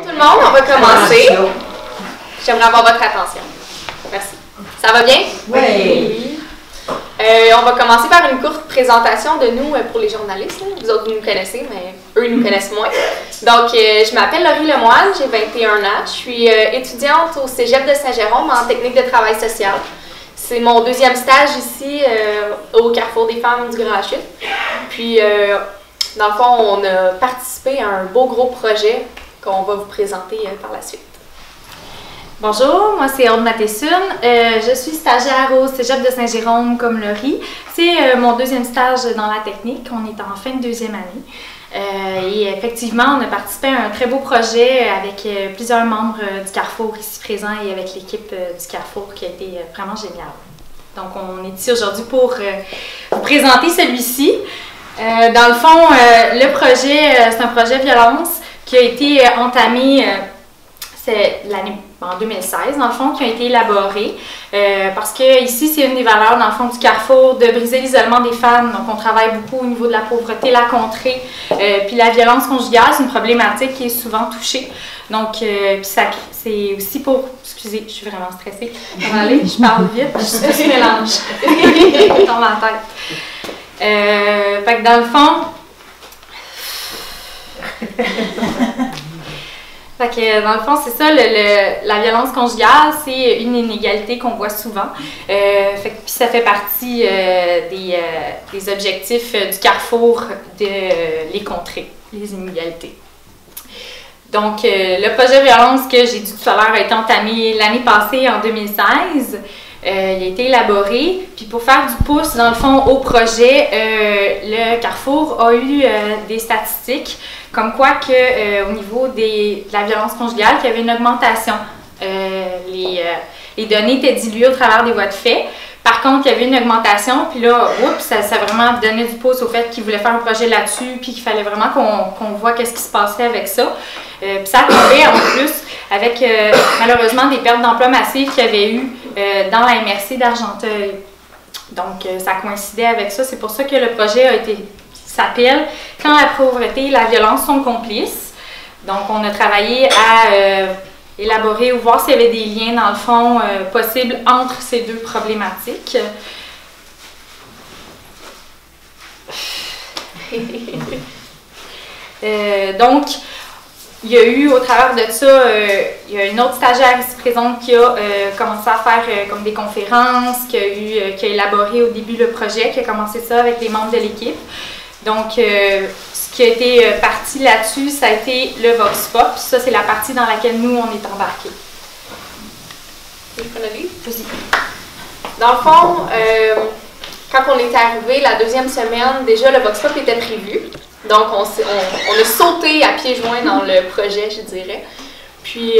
tout le monde, on va commencer. J'aimerais avoir votre attention. Merci. Ça va bien? Oui. On va commencer par une courte présentation de nous pour les journalistes. Vous autres, vous nous connaissez, mais eux, nous connaissent moins. Donc, je m'appelle Laurie Lemoine, j'ai 21 ans. Je suis étudiante au Cégep de Saint-Jérôme en technique de travail social. C'est mon deuxième stage ici au Carrefour des femmes du Grand Chute. Puis, dans le fond, on a participé à un beau gros projet qu'on va vous présenter par la suite. Bonjour, moi c'est Aude Mathesune. Je suis stagiaire au Cégep de Saint-Jérôme comme Laurie. C'est mon deuxième stage dans la technique. On est en fin de deuxième année. Et effectivement, on a participé à un très beau projet avec plusieurs membres du Carrefour ici présents et avec l'équipe du Carrefour qui a été vraiment géniale. Donc on est ici aujourd'hui pour vous présenter celui-ci. Dans le fond, le projet, c'est un projet violence qui a été entamé en 2016, dans le fond, qui a été élaboré. Parce que ici, c'est une des valeurs, dans le fond, du Carrefour, de briser l'isolement des femmes. Donc, on travaille beaucoup au niveau de la pauvreté, la contrée, puis la violence conjugale, c'est une problématique qui est souvent touchée. Donc, c'est aussi pour... Excusez, je suis vraiment stressée. Allez, je parle vite, je mélange dans ma tête. Fait que dans le fond... Fait que dans le fond, c'est ça, la violence conjugale, c'est une inégalité qu'on voit souvent. Puis ça fait partie des objectifs du Carrefour de les contrer, les inégalités. Donc, le projet violence que j'ai dit tout à l'heure a été entamé l'année passée, en 2016. Il a été élaboré. Puis pour faire du pouce, dans le fond, au projet, le Carrefour a eu des statistiques comme quoi que au niveau de la violence conjugale, qu'il y avait une augmentation. Les données étaient diluées au travers des voies de fait. Par contre, il y avait une augmentation, puis là, ça a vraiment donné du pouce au fait qu'ils voulaient faire un projet là-dessus, puis qu'il fallait vraiment qu'on voit qu'est-ce qui se passait avec ça. Puis ça a tombé en plus avec malheureusement des pertes d'emploi massives qu'il y avait eu dans la MRC d'Argenteuil. Donc, ça coïncidait avec ça. C'est pour ça que le projet s'appelle « Quand la pauvreté et la violence sont complices ». Donc, on a travaillé à élaborer ou voir s'il y avait des liens, dans le fond, possibles entre ces deux problématiques. Donc, il y a eu, au travers de ça, il y a une autre stagiaire ici présente qui a commencé à faire comme des conférences, qui a élaboré au début le projet, qui a commencé ça avec des membres de l'équipe. Donc, ce qui a été parti là-dessus, ça a été le Vox Pop. Ça, c'est la partie dans laquelle nous, on est embarqués. Dans le fond, quand on est arrivé la deuxième semaine, déjà le Vox Pop était prévu. Donc, on a sauté à pieds joints dans le projet, je dirais. Puis,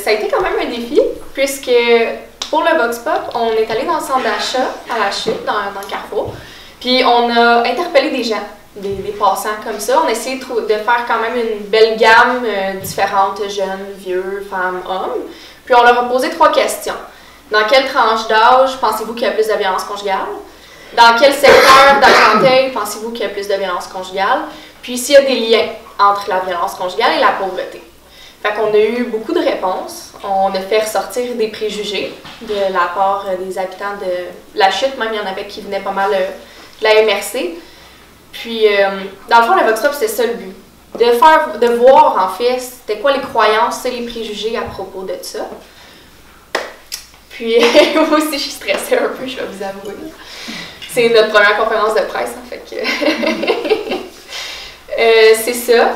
ça a été quand même un défi, puisque pour le Vox Pop, on est allé dans le centre d'achat, à la Chute, dans le Carrefour. Puis, on a interpellé des gens, des passants comme ça. On a essayé de faire quand même une belle gamme différente, jeunes, vieux, femmes, hommes. Puis, on leur a posé 3 questions. Dans quelle tranche d'âge pensez-vous qu'il y a plus de violence conjugale? Dans quel secteur d'Argenteuil pensez-vous qu'il y a plus de violence conjugale? Puis s'il y a des liens entre la violence conjugale et la pauvreté. Fait qu'on a eu beaucoup de réponses. On a fait ressortir des préjugés de la part des habitants de la Chute. Même, il y en avait qui venaient pas mal de la MRC. Puis, dans le fond, le Vox Pop, c'est ça le but. De voir, en fait, c'était quoi les croyances et les préjugés à propos de ça. Puis, moi aussi, je suis stressée un peu, je vais vous avouer. C'est notre première conférence de presse, en fait que... c'est ça.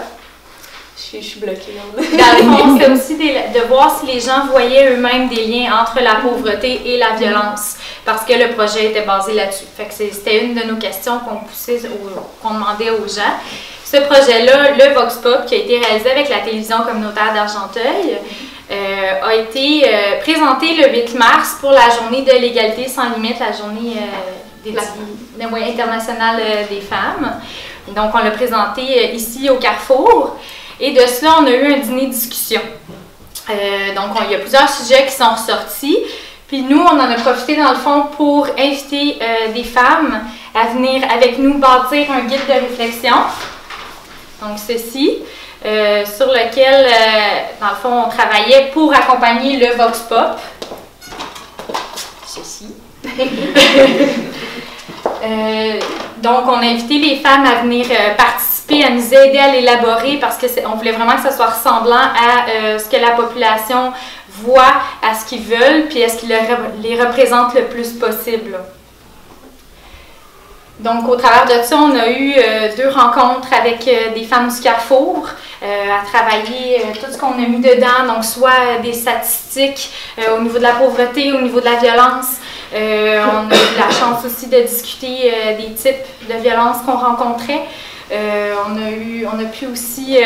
Je suis bloquée. Dans le fond, c'est aussi de voir si les gens voyaient eux-mêmes des liens entre la pauvreté et la violence, parce que le projet était basé là-dessus. Fait que c'était une de nos questions qu'on demandait aux gens. Ce projet-là, le Vox Pop, qui a été réalisé avec la télévision communautaire d'Argenteuil, a été présenté le 8 mars pour la journée de l'égalité sans limite, la journée internationale des femmes. Donc, on l'a présenté ici au Carrefour. Et de cela, on a eu un dîner-discussion. Donc, il y a plusieurs sujets qui sont ressortis. Puis nous, on en a profité dans le fond pour inviter des femmes à venir avec nous bâtir un guide de réflexion. Donc, ceci. sur lequel, dans le fond, on travaillait pour accompagner le Vox Pop. Ceci. Donc, on a invité les femmes à venir participer, à nous aider à l'élaborer parce qu'on voulait vraiment que ça soit ressemblant à ce que la population voit, à ce qu'ils veulent, puis à ce qui les représente le plus possible. Donc, au travers de ça, on a eu 2 rencontres avec des femmes du Carrefour à travailler tout ce qu'on a mis dedans, donc soit des statistiques au niveau de la pauvreté, au niveau de la violence. On a eu la chance aussi de discuter des types de violences qu'on rencontrait. On a pu aussi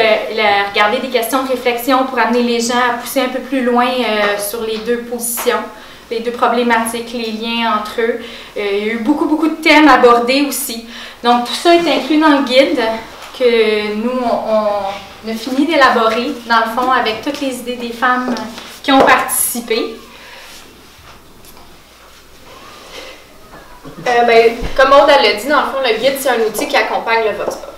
regarder des questions de réflexion pour amener les gens à pousser un peu plus loin sur les 2 positions, les 2 problématiques, les liens entre eux. Il y a eu beaucoup de thèmes abordés aussi. Donc tout ça est inclus dans le guide que nous, on a fini d'élaborer, dans le fond, avec toutes les idées des femmes qui ont participé. Comme Maud l'a dit, dans le fond, le guide, c'est un outil qui accompagne le Vox Pop.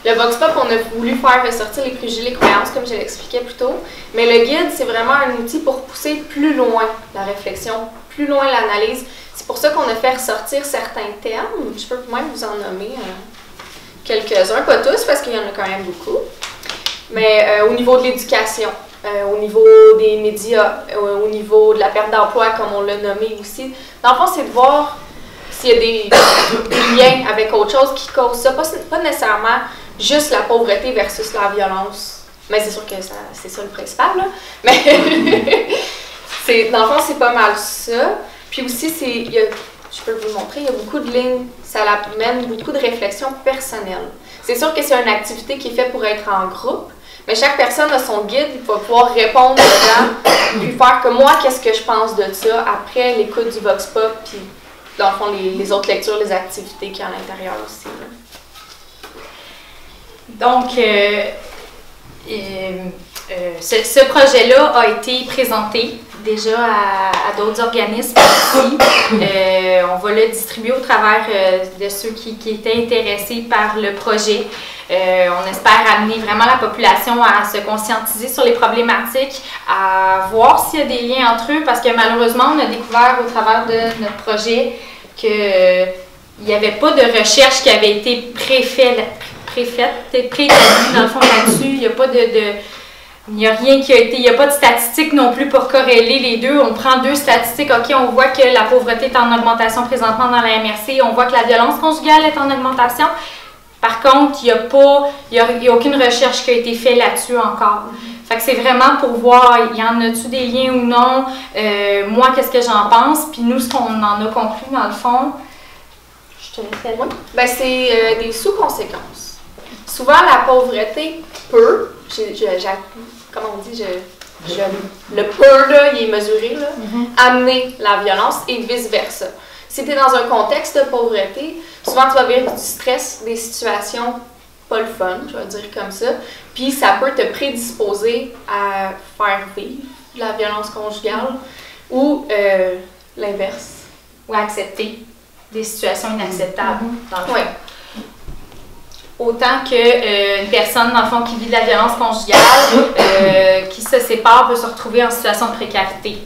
Le Vox Pop, on a voulu faire ressortir les préjugés, les croyances, comme je l'expliquais plus tôt. Mais le guide, c'est vraiment un outil pour pousser plus loin la réflexion, plus loin l'analyse. C'est pour ça qu'on a fait ressortir certains termes. Je peux même vous en nommer quelques-uns, pas tous, parce qu'il y en a quand même beaucoup. Mais au niveau de l'éducation, au niveau des médias, au niveau de la perte d'emploi, comme on l'a nommé aussi. Dans le fond, c'est de voir s'il y a des liens avec autre chose qui cause ça. Pas nécessairement juste la pauvreté versus la violence. Mais c'est sûr que c'est ça le principal, là. Mais dans le fond, c'est pas mal ça. Puis aussi, je peux vous le montrer, il y a beaucoup de lignes, ça amène beaucoup de réflexion personnelle. C'est sûr que c'est une activité qui est faite pour être en groupe, mais chaque personne a son guide, il va pouvoir répondre dedans, puis faire comme moi, qu'est-ce que je pense de ça après l'écoute du Vox Pop, puis dans le fond, les autres lectures, les activités qu'il y a à l'intérieur aussi. Là. Donc, ce projet-là a été présenté déjà à d'autres organismes aussi. On va le distribuer au travers de ceux qui étaient intéressés par le projet. On espère amener vraiment la population à se conscientiser sur les problématiques, à voir s'il y a des liens entre eux, parce que malheureusement, on a découvert au travers de notre projet qu'il n'y avait pas de recherche qui avait été préétablie dans le fond là-dessus. Il n'y a pas il n'y a rien qui a été, il n'y a pas de statistiques non plus pour corréler les deux. On prend 2 statistiques, OK, on voit que la pauvreté est en augmentation présentement dans la MRC, on voit que la violence conjugale est en augmentation. Par contre, il n'y a aucune recherche qui a été faite là-dessus encore. Fait que c'est vraiment pour voir, y en a-tu des liens ou non, moi, qu'est-ce que j'en pense, puis nous, ce qu'on en a conclu, dans le fond, je te laisse aller. C'est des sous-conséquences. Souvent, la pauvreté peut, comment on dit, le peut, là, il est mesuré, là, amener la violence et vice-versa. Si tu es dans un contexte de pauvreté, souvent tu vas vivre du stress, des situations pas le fun, je vais dire comme ça, puis ça peut te prédisposer à faire vivre la violence conjugale ou l'inverse. Ou accepter des situations inacceptables, dans le fond. Oui. Autant qu'une personne, dans le fond, qui vit de la violence conjugale, qui se sépare, peut se retrouver en situation de précarité.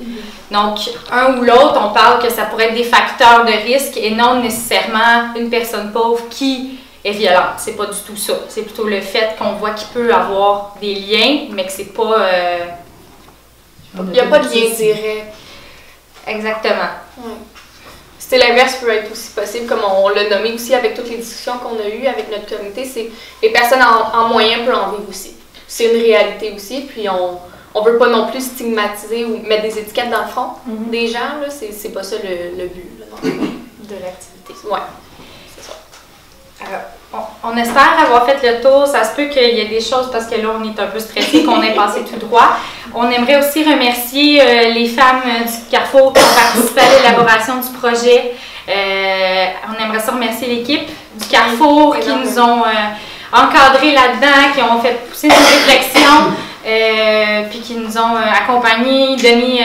Donc, un ou l'autre, on parle que ça pourrait être des facteurs de risque et non nécessairement une personne pauvre qui est violente. C'est pas du tout ça. C'est plutôt le fait qu'on voit qu'il peut avoir des liens, mais que c'est pas... il n'y a pas de lien direct. Exactement. Oui. C'est l'inverse peut être aussi possible, comme on l'a nommé aussi avec toutes les discussions qu'on a eues avec notre comité, c'est les personnes en moyen peuvent en vivre aussi. C'est une réalité aussi, puis on veut pas non plus stigmatiser ou mettre des étiquettes dans le front des gens, là, c'est pas ça le but là, de l'activité. Ouais, c'est ça. On espère avoir fait le tour. Ça se peut qu'il y ait des choses, parce que là, on est un peu stressé, qu'on ait passé tout droit. On aimerait aussi remercier les femmes du Carrefour qui ont participé à l'élaboration du projet. On aimerait ça remercier l'équipe du Carrefour qui nous ont encadrés là-dedans, qui ont fait pousser nos réflexions, puis qui nous ont accompagnés, donné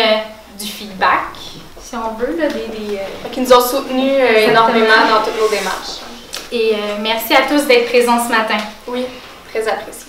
du feedback, si on veut. Là, qui nous ont soutenus énormément dans toutes nos démarches. Et merci à tous d'être présents ce matin. Oui, très apprécié.